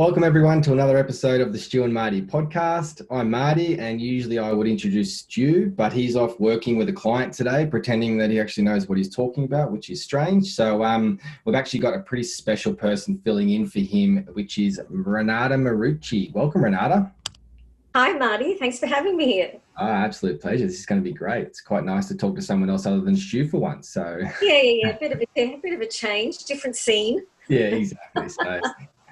Welcome everyone to another episode of the Stu and Marty podcast. I'm Marty, and usually I would introduce Stu, but he's off working with a client today, pretending that he actually knows what he's talking about, which is strange. So we've actually got a pretty special person filling in for him, which is Renata Marucci. Welcome, Renata. Hi, Marty. Thanks for having me here. Absolute pleasure. This is going to be great. It's quite nice to talk to someone else other than Stu for once. So yeah. A bit of a change, different scene. Yeah, exactly. So,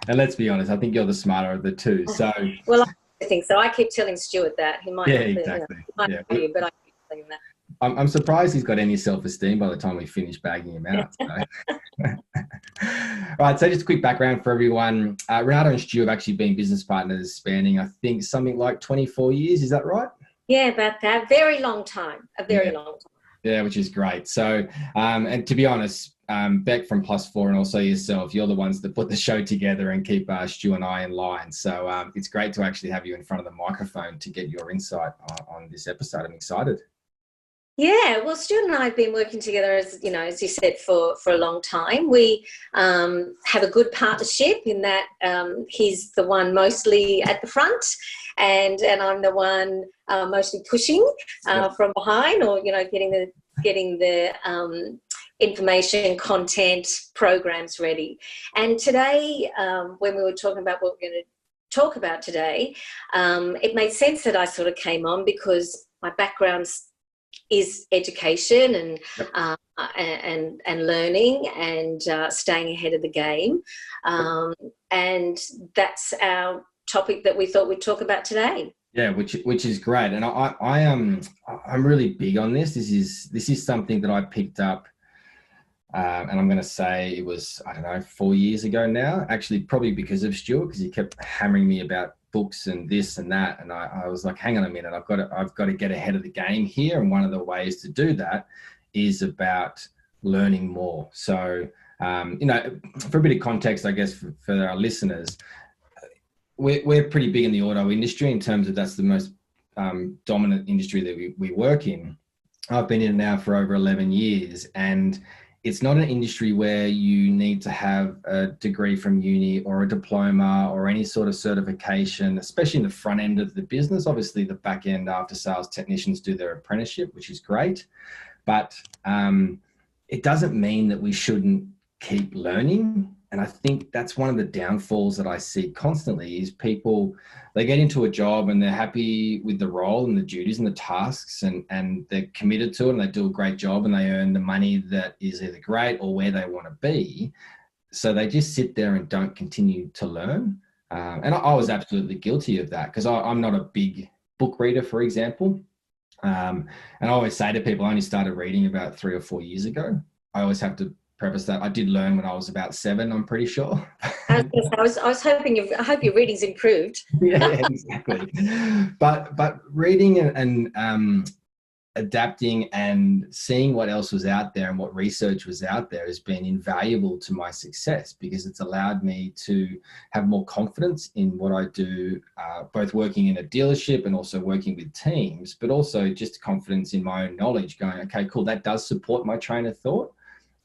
and let's be honest, I think you're the smarter of the two. So, well, I think so. I keep telling Stuart that he might. Yeah, exactly. But I keep telling him that. I'm surprised he's got any self-esteem by the time we finish bagging him out. So. Right, so just a quick background for everyone. Renata and Stu have actually been business partners spanning, I think, something like 24 years. Is that right? Yeah, about that. Very long time. A very long time. Yeah, which is great. So, and to be honest, Beck from Plus Four and also yourself, you're the ones that put the show together and keep Stu and I in line. So it's great to actually have you in front of the microphone to get your insight on this episode. I'm excited. Yeah, well, Stuart and I have been working together, as you said, for a long time. We have a good partnership in that he's the one mostly at the front, and I'm the one mostly pushing from behind, or getting the information, content, programs ready. And today, when we were talking about what we're going to talk about today, it made sense that I sort of came on because my background is education and learning and staying ahead of the game, and that's our topic that we thought we'd talk about today. Yeah, which is great, and I'm really big on this. This is something that I picked up, and I'm going to say it was 4 years ago now. Actually, probably because of Stuart, because he kept hammering me about books and this and that, and I was like, hang on a minute, I've got to get ahead of the game here, and one of the ways to do that is about learning more. So for a bit of context, I guess for our listeners, we're pretty big in the auto industry in terms of that's the most dominant industry that we work in. I've been in it now for over 11 years, and it's not an industry where you need to have a degree from uni or a diploma or any sort of certification, especially in the front end of the business. Obviously, the back end after sales technicians do their apprenticeship, which is great. But it doesn't mean that we shouldn't keep learning. And I think that's one of the downfalls that I see constantly is people, they get into a job and they're happy with the role and the duties and the tasks and they're committed to it and they do a great job and they earn the money that is either great or where they want to be. So they just sit there and don't continue to learn. And I was absolutely guilty of that because I'm not a big book reader, for example. And I always say to people, I only started reading about 3 or 4 years ago. I always have to preface that I did learn when I was about 7, I'm pretty sure. I was hoping I hope your reading's improved. yeah, exactly. But reading and adapting and seeing what else was out there and what research was out there has been invaluable to my success because it's allowed me to have more confidence in what I do, both working in a dealership and also working with teams, but also just confidence in my own knowledge going, okay, cool, that does support my train of thought.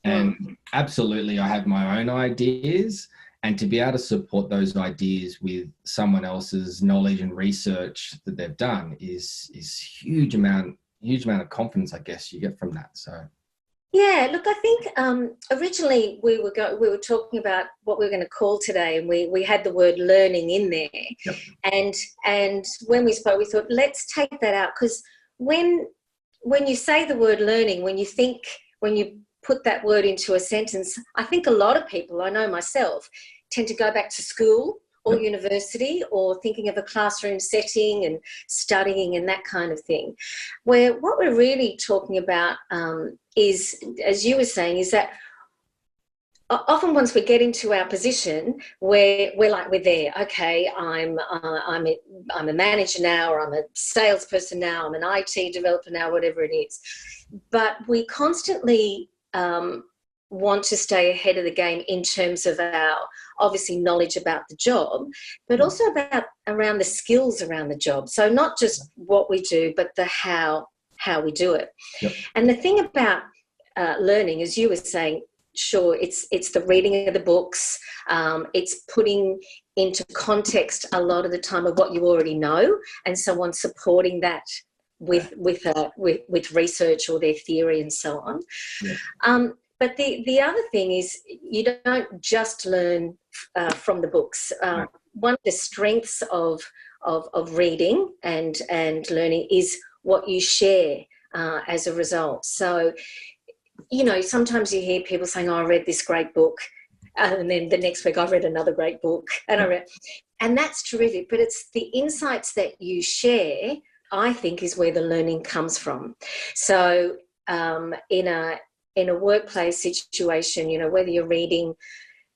And absolutely, I have my own ideas, and to be able to support those ideas with someone else's knowledge and research that they've done is huge amount of confidence, I guess, you get from that. So, yeah, look, I think originally we were talking about what we were going to call today, and we had the word learning in there. Yep. And when we spoke, we thought let's take that out because when you say the word learning, when you put that word into a sentence, I think a lot of people, I know myself, tend to go back to school or university or thinking of a classroom setting and studying and that kind of thing. Where what we're really talking about is, as you were saying, is that often once we get into our position, we're there. Okay, I'm a manager now, or I'm a salesperson now, I'm an IT developer now, whatever it is. But we constantly want to stay ahead of the game in terms of our obviously knowledge about the job, but also around the skills around the job. So not just what we do, but the how we do it. Yep. And the thing about learning, as you were saying, sure, it's the reading of the books. It's putting into context a lot of the time of what you already know, and someone supporting that with research or their theory and so on. Yeah. But the other thing is, you don't just learn from the books. One of the strengths of reading and learning is what you share as a result. So, you know, sometimes you hear people saying, "Oh, I read this great book," and then the next week I read another great book, and that's terrific. But it's the insights that you share, I think, is where the learning comes from. So, in a workplace situation, you know, whether you're reading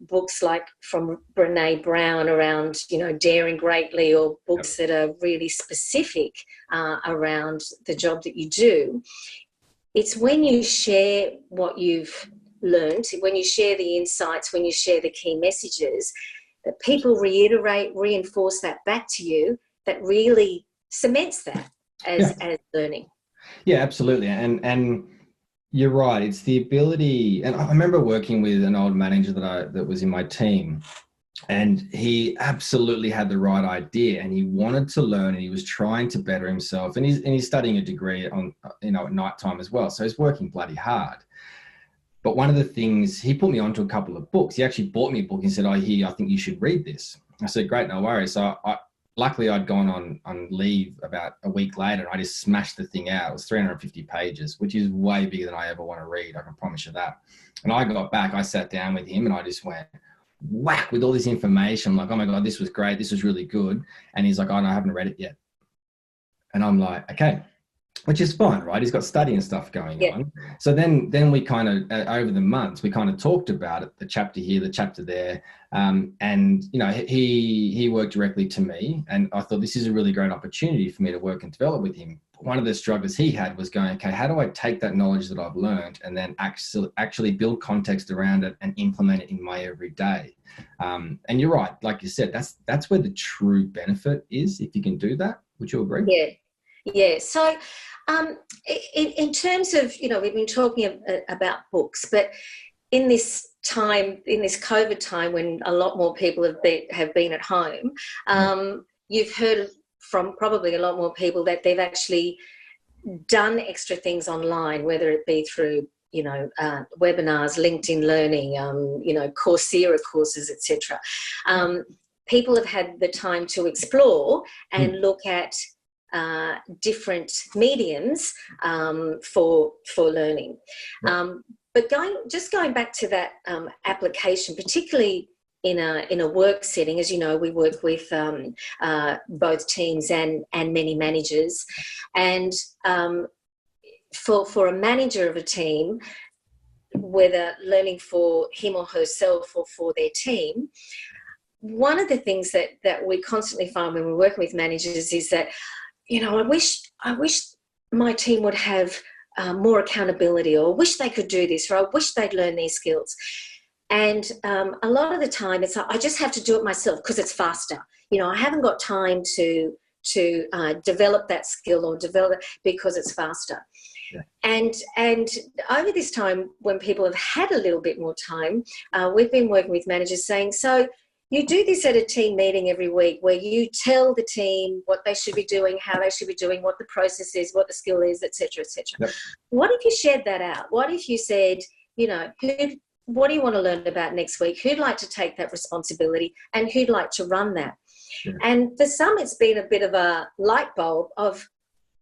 books like from Brene Brown around, you know, daring greatly, or books that are really specific around the job that you do, it's when you share what you've learned, when you share the insights, when you share the key messages, that people reinforce that back to you, that really cements that as learning. Yeah, absolutely. And you're right. It's the ability, and I remember working with an old manager that was in my team, and he absolutely had the right idea, and he wanted to learn, and he was trying to better himself, and he's studying a degree on, you know, at night time as well. So he's working bloody hard. But one of the things, he put me onto a couple of books. He actually bought me a book and said, I think you should read this. I said, great, no worries. So luckily I'd gone on leave about a week later, and I just smashed the thing out. It was 350 pages, which is way bigger than I ever want to read. I can promise you that. And I got back, I sat down with him, and I just went whack with all this information. I'm like, oh my God, this was great. This was really good. And he's like, oh no, I haven't read it yet. And I'm like, okay, which is fine, right? He's got study and stuff going on. So then we kind of, over the months, we kind of talked about it, the chapter here, the chapter there. And, you know, he worked directly to me, and I thought this is a really great opportunity for me to work and develop with him. One of the struggles he had was going, okay, how do I take that knowledge that I've learned and then actually build context around it and implement it in my everyday? And you're right, like you said, that's where the true benefit is, if you can do that. Would you agree? Yeah. So in terms of, you know, we've been talking about books, but in this time, in this COVID time, when a lot more people have been at home, you've heard from probably a lot more people that they've actually done extra things online, whether it be through, you know, webinars, LinkedIn Learning, you know, Coursera courses, etc. People have had the time to explore and look at different mediums for learning. But going back to that application, particularly in a work setting, as you know, we work with both teams and many managers, and for a manager of a team, whether learning for him or herself or for their team, one of the things that we constantly find when we're working with managers is that, you know, I wish my team would have more accountability, or wish they could do this, or I wish they'd learn these skills. And a lot of the time it's like, I just have to do it myself because it's faster. You know, I haven't got time to develop that skill or develop it because it's faster. Yeah. And over this time, when people have had a little bit more time, we've been working with managers saying, so you do this at a team meeting every week where you tell the team what they should be doing, how they should be doing, what the process is, what the skill is, et cetera, et cetera. Yep. What if you shared that out? What if you said, you know, what do you want to learn about next week? Who'd like to take that responsibility and who'd like to run that? Sure. And for some, it's been a bit of a light bulb of,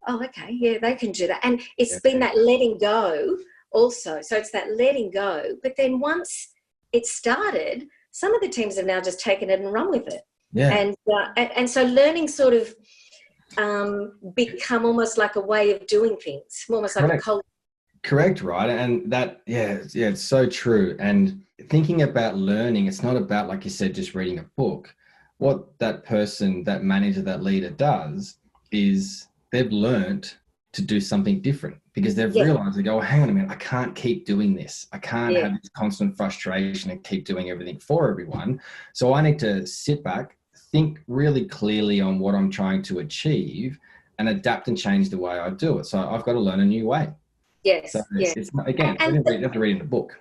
oh, okay, yeah, they can do that. And it's been that letting go also. So it's that letting go. But then once it started, some of the teams have now just taken it and run with it. Yeah. And so learning sort of become almost like a way of doing things, almost like a culture. Correct, right? And that, it's so true. And thinking about learning, it's not about, like you said, just reading a book. What that person, that manager, that leader does is they've learned to do something different because they've realized, they go, oh, hang on a minute, I can't keep doing this. I can't have this constant frustration and keep doing everything for everyone. So I need to sit back, think really clearly on what I'm trying to achieve and adapt and change the way I do it. So I've got to learn a new way. Yes. So it's again, you have to read in the book.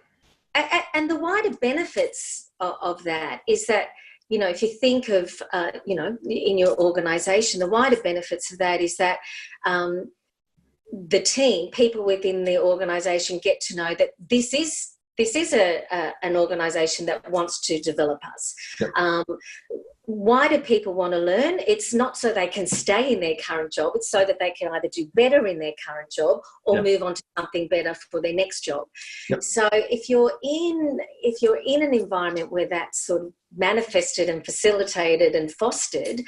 And the wider benefits of that is that, you know, if you think of, you know, in your organisation, the wider benefits of that is that the team, people within the organisation, get to know that this is an organisation that wants to develop us. Yep. Why do people want to learn? It's not so they can stay in their current job. It's so that they can either do better in their current job or Yep. move on to something better for their next job. Yep. So if you're in an environment where that's sort of manifested and facilitated and fostered,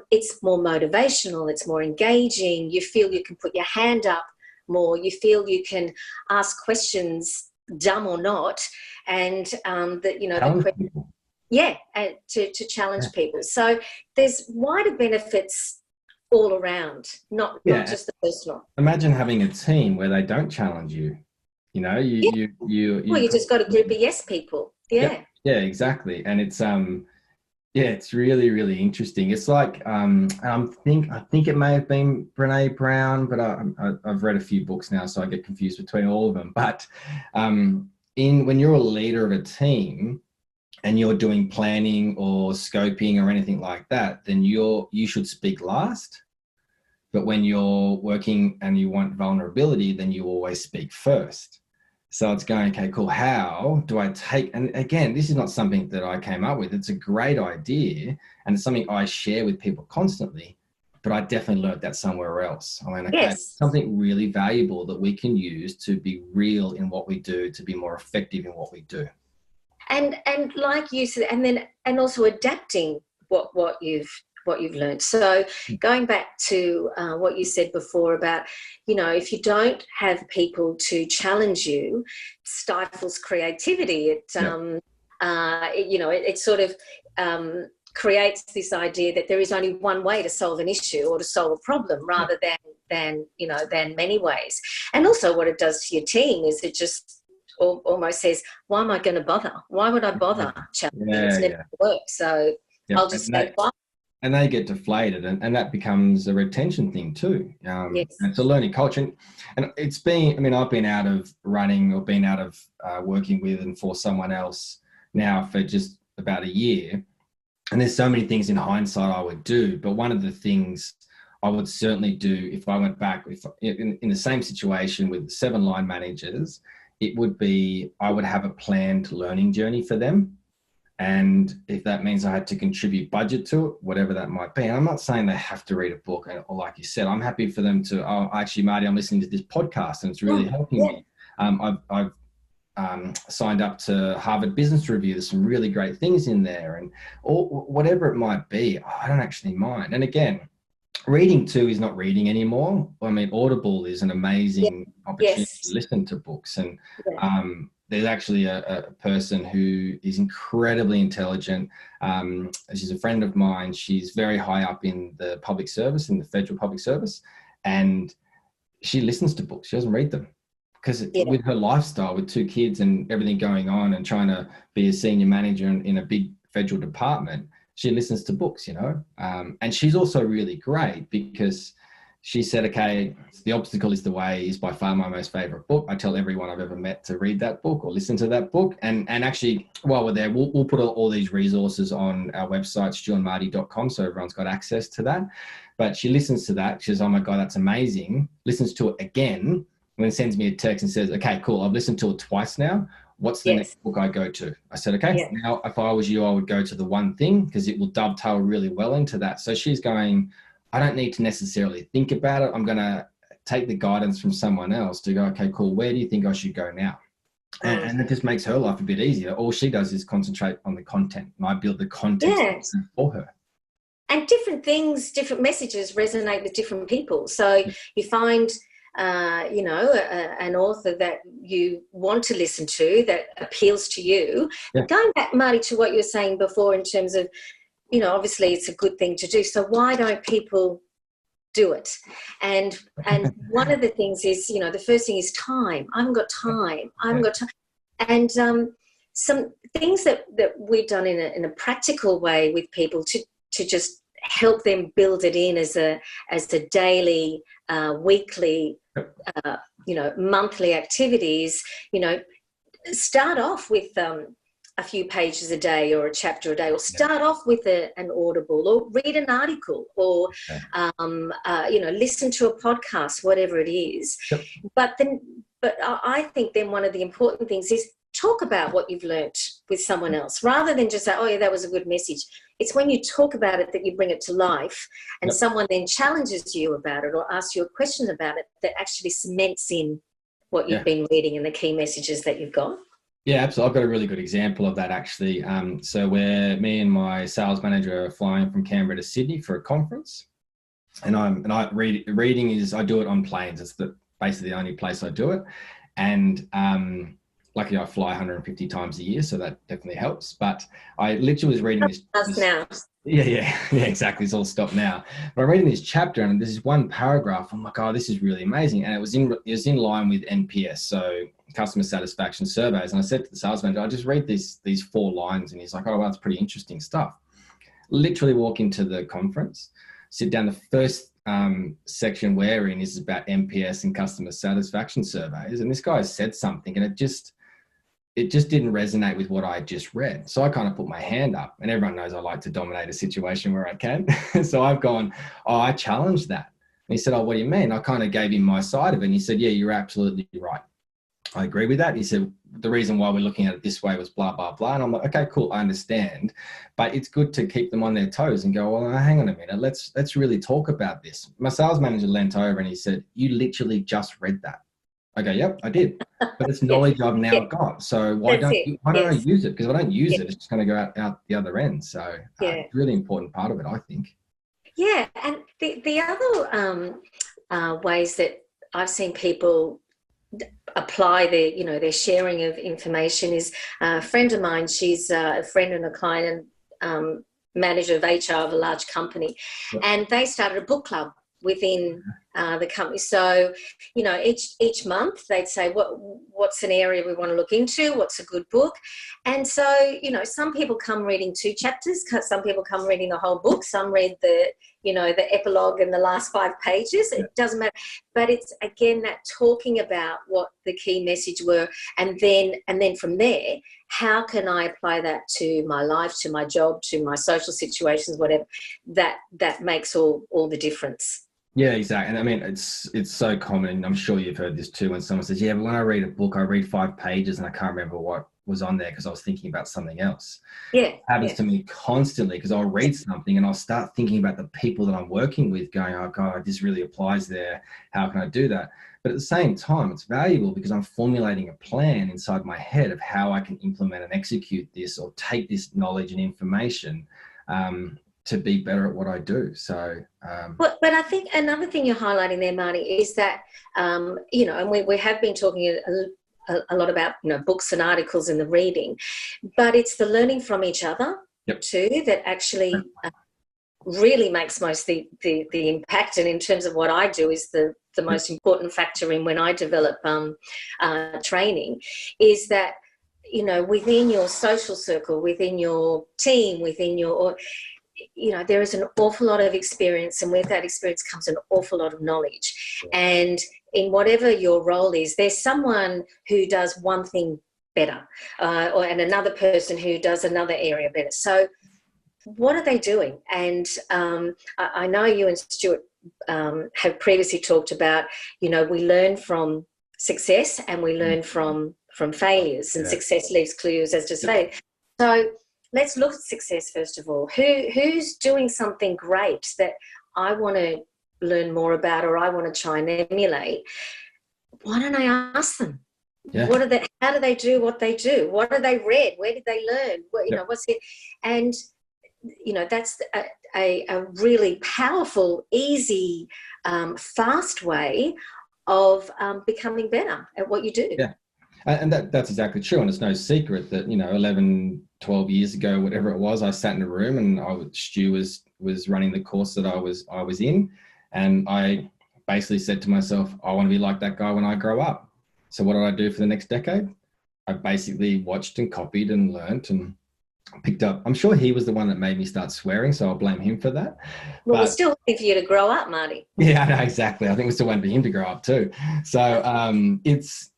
it's more motivational, it's more engaging. You feel you can put your hand up more. You feel you can ask questions, dumb or not, and that, you know, to challenge people. So there's wider benefits all around, not just the personal. Imagine having a team where they don't challenge you. You know, you just got a group of yes people. Yeah, exactly. And it's it's really, really interesting. It's like I think it may have been Brené Brown, but I've read a few books now, so I get confused between all of them. But when you're a leader of a team and you're doing planning or scoping or anything like that, then you should speak last. But when you're working and you want vulnerability, then you always speak first. So it's going, okay, cool. How do I take, and again, this is not something that I came up with. It's a great idea and it's something I share with people constantly, but I definitely learned that somewhere else. I mean, okay, something really valuable that we can use to be real in what we do, to be more effective in what we do. And like you said, and also adapting what you've learned. So going back to what you said before about, you know, if you don't have people to challenge you, it stifles creativity. It sort of creates this idea that there is only one way to solve an issue or to solve a problem, rather than many ways. And also what it does to your team is it just almost says, why am I going to bother? Why would I bother challenging? It's never going to work. So I'll just stay quiet. And they get deflated, and that becomes a retention thing too. It's a learning culture. And it's been, I mean, I've been out of running or been out of working with and for someone else now for just about a year. And there's so many things in hindsight I would do. But one of the things I would certainly do if I went back, in the same situation with 7 line managers, it would be, I would have a planned learning journey for them. And if that means I had to contribute budget to it, whatever that might be. And I'm not saying they have to read a book, or like you said, I'm happy for them to, actually, Marty, I'm listening to this podcast and it's really helping me. I've signed up to Harvard Business Review. There's some really great things in there, and or whatever it might be, I don't actually mind. And again, reading too is not reading anymore. I mean, Audible is an amazing opportunity to listen to books. And there's actually a person who is incredibly intelligent. She's a friend of mine. She's very high up in the public service, in the federal public service. And she listens to books. She doesn't read them. Because with her lifestyle, with 2 kids and everything going on and trying to be a senior manager in a big federal department, she listens to books, you know. And she's also really great because she said, okay, The Obstacle is the Way is by far my most favorite book. I tell everyone I've ever met to read that book or listen to that book. And actually, while we're there, we'll put all these resources on our website, stuandmarty.com, so everyone's got access to that. But she listens to that. She says, oh my God, that's amazing. Listens to it again, and then sends me a text and says, okay, cool, I've listened to it twice now. What's the next book I go to? I said, okay, now if I was you, I would go to the one thing because it will dovetail really well into that. So she's going, I don't need to necessarily think about it. I'm going to take the guidance from someone else to go, okay, cool, where do you think I should go now? And it just makes her life a bit easier. All she does is concentrate on the content, and I build the content for her. And different things, different messages resonate with different people. So you find an author that you want to listen to that appeals to you. Going back, Marty, to what you were saying before in terms of, you know, obviously it's a good thing to do. So why don't people do it? And one of the things is, you know, the first thing is time. I haven't got time. And some things that we've done in a practical way with people to just help them build it in as a daily, weekly, monthly activities, start off with a few pages a day or a chapter a day, or start off with an Audible, or read an article, or listen to a podcast, whatever it is. Yep. But I think then one of the important things is talk about what you've learnt with someone else, rather than just say, oh yeah, that was a good message. It's when you talk about it that you bring it to life, and someone then challenges you about it or asks you a question about it that actually cements in what you've been reading and the key messages that you've got. Yeah, absolutely. I've got a really good example of that, actually. So where me and my sales manager are flying from Canberra to Sydney for a conference, reading is, I do it on planes. It's basically the only place I do it. And luckily I fly 150 times a year, so that definitely helps. But I literally was reading this now. Yeah, exactly. It's all stopped now. But I'm reading this chapter, and there's this one paragraph. I'm like, oh, this is really amazing. And it was in line with NPS, so customer satisfaction surveys. And I said to the sales manager, I just read these 4 lines. And he's like, oh, well, that's pretty interesting stuff. Literally walk into the conference, sit down. The first section we're in is about NPS and customer satisfaction surveys. And this guy said something, and it just didn't resonate with what I just read. So I kind of put my hand up, and everyone knows I like to dominate a situation where I can. So I've gone, oh, I challenged that. And he said, oh, what do you mean? I kind of gave him my side of it. And he said, yeah, you're absolutely right. I agree with that. And he said, the reason why we're looking at it this way was blah, blah, blah. And I'm like, okay, cool. I understand. But it's good to keep them on their toes and go, well, hang on a minute. Let's really talk about this. My sales manager leant over and he said, you literally just read that. I go, yep, I did. But it's knowledge I've now got. So why don't I use it? Because if I don't use it, it's just going to go out the other end. So it's a really important part of it, I think. Yeah. And the other ways that I've seen people apply their sharing of information is a friend of mine. She's a friend and a client and manager of HR of a large company. Yep. And they started a book club within the company. So, each month they'd say, what's an area we want to look into? What's a good book? And so, some people come reading 2 chapters, some people come reading the whole book, some read the epilogue and the last 5 pages. It doesn't matter. But it's, again, that talking about what the key message were, and then from there, how can I apply that to my life, to my job, to my social situations, whatever, that makes all the difference. Yeah, exactly. And I mean, it's so common, and I'm sure you've heard this too, when someone says, yeah, but when I read a book, I read 5 pages and I can't remember what was on there because I was thinking about something else. Yeah. It happens to me constantly, because I'll read something and I'll start thinking about the people that I'm working with, going, oh God, this really applies there. How can I do that? But at the same time, it's valuable because I'm formulating a plan inside my head of how I can implement and execute this, or take this knowledge and information to be better at what I do. So, but I think another thing you're highlighting there, Marnie, is that, and we have been talking a lot about, books and articles and the reading, but it's the learning from each other too, that actually really makes most the impact. And in terms of what I do, is the most important factor in when I develop training, is that, within your social circle, within your team, within your, there is an awful lot of experience, and with that experience comes an awful lot of knowledge. And in whatever your role is, there's someone who does one thing better, and another person who does another area better. So what are they doing? And I know you and Stuart have previously talked about, we learn from success and we learn from failures, and success leaves clues as does failure. So let's look at success first of all. Who's doing something great that I want to learn more about, or I want to try and emulate? Why don't I ask them? Yeah. How do they do what they do? What have they read? Where did they learn? What's it? And that's a really powerful, easy, fast way of becoming better at what you do. Yeah. And that's exactly true. And it's no secret that, 11, 12 years ago, whatever it was, I sat in a room and Stu was running the course that I was in. And I basically said to myself, I want to be like that guy when I grow up. So what did I do for the next decade? I basically watched and copied and learnt and picked up. I'm sure he was the one that made me start swearing, so I'll blame him for that. Well, we're But still waiting for you to grow up, Marty. yeah, I know, exactly. I think we're still waiting for him to grow up too. So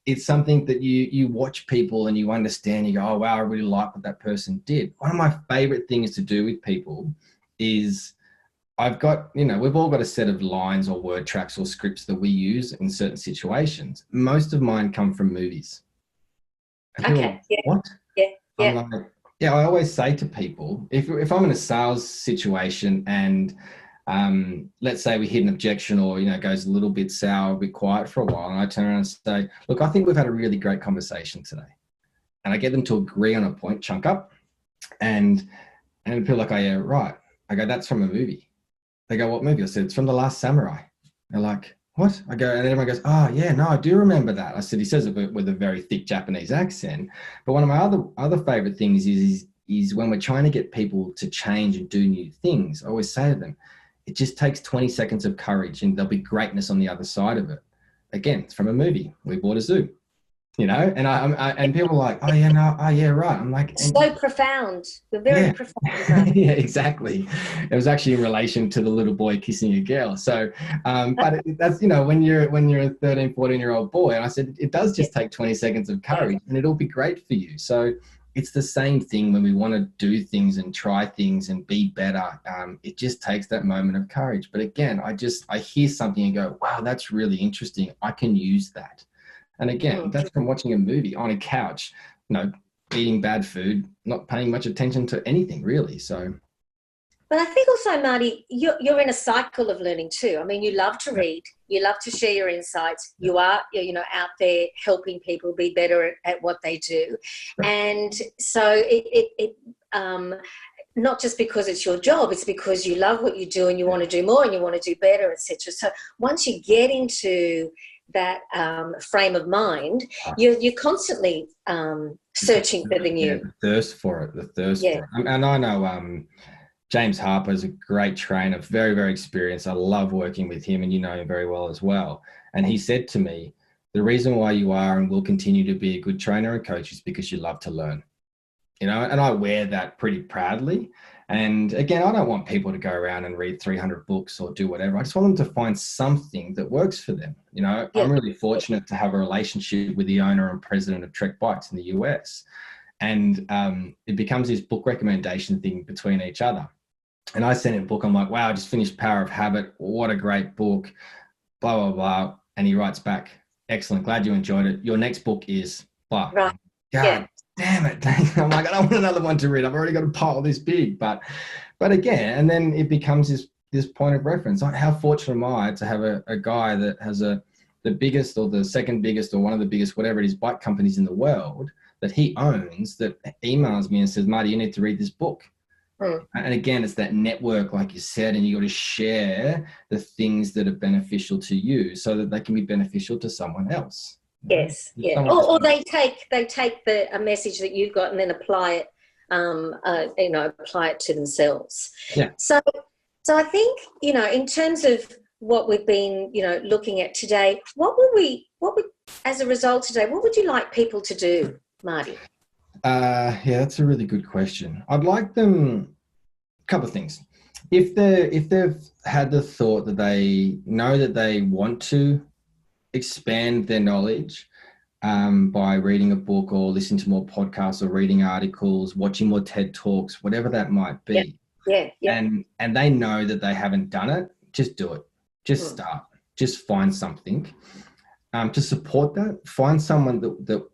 it's something that you watch people and you understand. You go, oh wow, I really like what that person did. One of my favorite things to do with people is I've got, we've all got a set of lines or word tracks or scripts that we use in certain situations. Most of mine come from movies. And people are Okay. like, Yeah. what? Yeah. I'm Yeah. like, yeah, I always say to people, if I'm in a sales situation and let's say we hit an objection or, goes a little bit sour, a bit quiet for a while, and I turn around and say, look, I think we've had a really great conversation today. And I get them to agree on a point, chunk up, and people are like, oh yeah, right. I go, that's from a movie. They go, what movie? I said, it's from The Last Samurai. They're like, what? I go, and everyone goes, oh yeah, no, I do remember that. I said, he says it with a very thick Japanese accent. But one of my other favorite things is when we're trying to get people to change and do new things, I always say to them, it just takes 20 seconds of courage and there'll be greatness on the other side of it. Again, it's from a movie. We bought a zoo. And people are like, oh yeah, no, oh yeah, right. I'm like, So profound. You're very profound. yeah, exactly. It was actually in relation to the little boy kissing a girl. So, but that's, when you're a 13, 14-year-old boy, and I said, it does just take 20 seconds of courage and it'll be great for you. So it's the same thing when we want to do things and try things and be better. It just takes that moment of courage. But again, I hear something and go, wow, that's really interesting. I can use that. And again, that's from watching a movie on a couch, eating bad food, not paying much attention to anything really. So, but I think also, Marty, you're in a cycle of learning too. I mean, you love to read, you love to share your insights. You are, out there helping people be better at what they do, right. And so it not just because it's your job, it's because you love what you do and you want to do more and you want to do better, etc. So once you get into that frame of mind, you're constantly searching for the new. The thirst for it. For it. And I know James Harper is a great trainer, very, very experienced. I love working with him and you know him very well as well. And he said to me, the reason why you are and will continue to be a good trainer and coach is because you love to learn. And I wear that pretty proudly. And again, I don't want people to go around and read 300 books or do whatever. I just want them to find something that works for them. I'm really fortunate to have a relationship with the owner and president of Trek Bikes in the US. And it becomes this book recommendation thing between each other. And I sent him a book. I'm like, wow, I just finished Power of Habit. What a great book, blah, blah, blah. And he writes back, excellent. Glad you enjoyed it. Your next book is blah. Right. God, damn it. I'm like, I don't want another one to read. I've already got a pile this big. But again, and then it becomes this point of reference. Like, how fortunate am I to have a guy that has the biggest or the second biggest or one of the biggest, whatever it is, bike companies in the world that he owns, that emails me and says, Marty, you need to read this book. And again, it's that network, like you said, and you got to share the things that are beneficial to you so that they can be beneficial to someone else. Yes, yeah. Or they take a message that you've got and then apply it, apply it to themselves. Yeah. So I think, in terms of what we've been, looking at today, what would as a result today, what would you like people to do, Marty? Yeah, that's a really good question. I'd like them, a couple of things. If they've had the thought that they know that they want to expand their knowledge by reading a book or listening to more podcasts or reading articles, watching more TED Talks, whatever that might be. Yeah. And they know that they haven't done it, just do it. Just start. Just find something. To support that, find someone that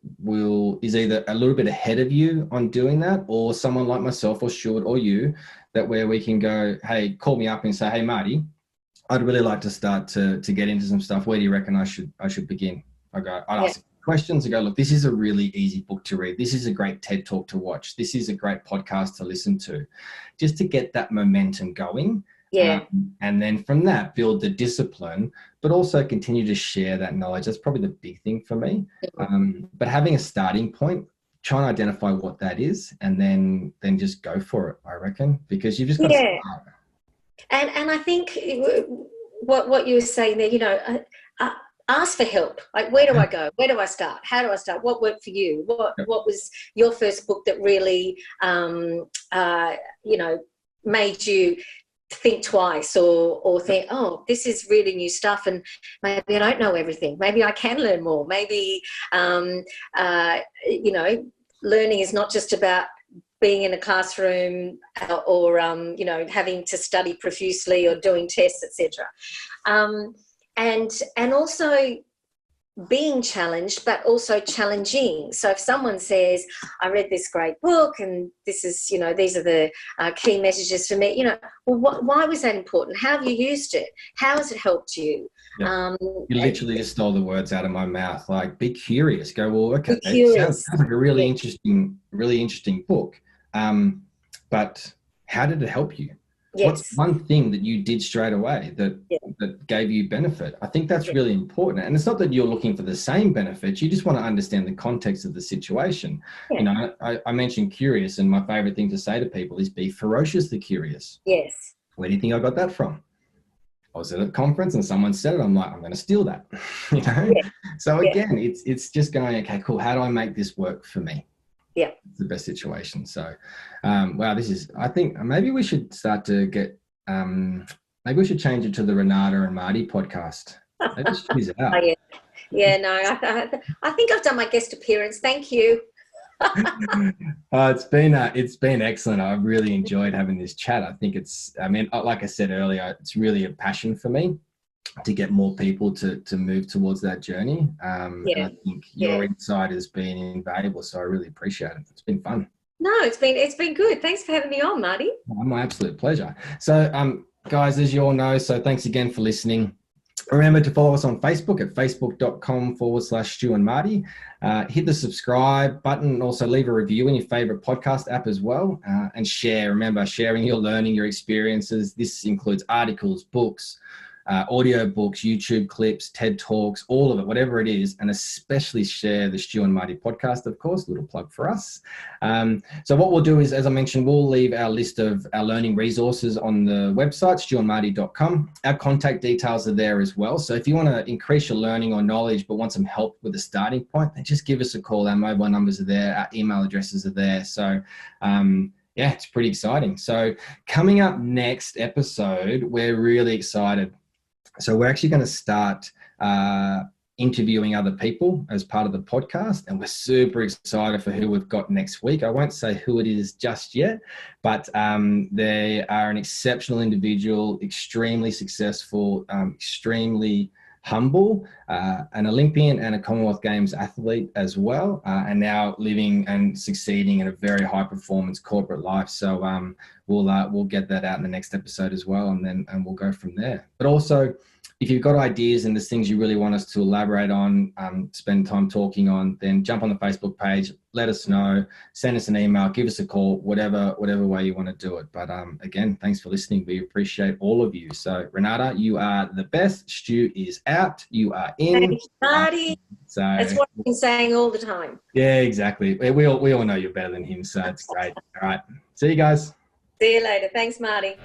is either a little bit ahead of you on doing that, or someone like myself or Stuart or you, that where we can go, hey, call me up and say, hey, Marty, I'd really like to start to get into some stuff. Where do you reckon I should begin? I'd ask questions. I go, look, this is a really easy book to read. This is a great TED Talk to watch. This is a great podcast to listen to, just to get that momentum going. Yeah. And then from that, build the discipline, but also continue to share that knowledge. That's probably the big thing for me. But having a starting point, try and identify what that is, and then just go for it, I reckon, because you've just got to start. And I think what you were saying there, ask for help. Like, where do I go? Where do I start? How do I start? What worked for you? What was your first book that really, made you think twice or think, oh, this is really new stuff, and maybe I don't know everything. Maybe I can learn more. Maybe, learning is not just about being in a classroom or having to study profusely or doing tests, etc. And also being challenged, but also challenging. So if someone says, I read this great book and this is, these are the key messages for me, why was that important? How have you used it? How has it helped you? Yeah. You literally just stole the words out of my mouth. Like, be curious. Go, well, okay, it sounds like a really interesting book. But how did it help you? Yes. What's one thing that you did straight away that gave you benefit? I think that's really important. And it's not that you're looking for the same benefits. You just want to understand the context of the situation. Yeah. I mentioned curious, and my favorite thing to say to people is be ferociously curious. Yes. Where do you think I got that from? I was at a conference and someone said it. I'm like, I'm going to steal that. Yeah. So again, it's just going, okay, cool. How do I make this work for me? Yeah. It's the best situation. So, wow, I think maybe we should start to get, maybe we should change it to the Renata and Marty podcast. Maybe choose it out. Oh, yeah, no, I think I've done my guest appearance. Thank you. It's been excellent. I've really enjoyed having this chat. I think like I said earlier, it's really a passion for me to get more people to move towards that journey. And I think your insight has been invaluable. So I really appreciate it. It's been fun. No, it's been good. Thanks for having me on, Marty. My absolute pleasure. So, guys, as you all know, so thanks again for listening. Remember to follow us on Facebook at facebook.com/Stu and Marty. Hit the subscribe button. Also leave a review in your favorite podcast app as well. And share. Remember, sharing your learning, your experiences. This includes articles, books, audio books, YouTube clips, TED Talks, all of it, whatever it is, and especially share the Stu and Marty podcast, of course, little plug for us. So what we'll do is, as I mentioned, we'll leave our list of our learning resources on the website, stuandmarty.com. Our contact details are there as well. So if you want to increase your learning or knowledge, but want some help with a starting point, then just give us a call. Our mobile numbers are there. Our email addresses are there. So, yeah, it's pretty exciting. So coming up next episode, we're really excited. So we're actually going to start interviewing other people as part of the podcast, and we're super excited for who we've got next week. I won't say who it is just yet, but they are an exceptional individual, extremely successful, extremely humble, an Olympian and a Commonwealth Games athlete as well, and now living and succeeding in a very high performance corporate life. So we'll get that out in the next episode as well, and we'll go from there. But also, if you've got ideas and there's things you really want us to elaborate on, spend time talking on, then jump on the Facebook page, let us know, send us an email, give us a call, whatever way you want to do it. But again, thanks for listening. We appreciate all of you. So Renata, you are the best. Stu is out. You are in. Thanks, Marty. So that's what I've been saying all the time. Yeah, exactly. We all know you're better than him. So it's great. All right. See you guys. See you later. Thanks, Marty.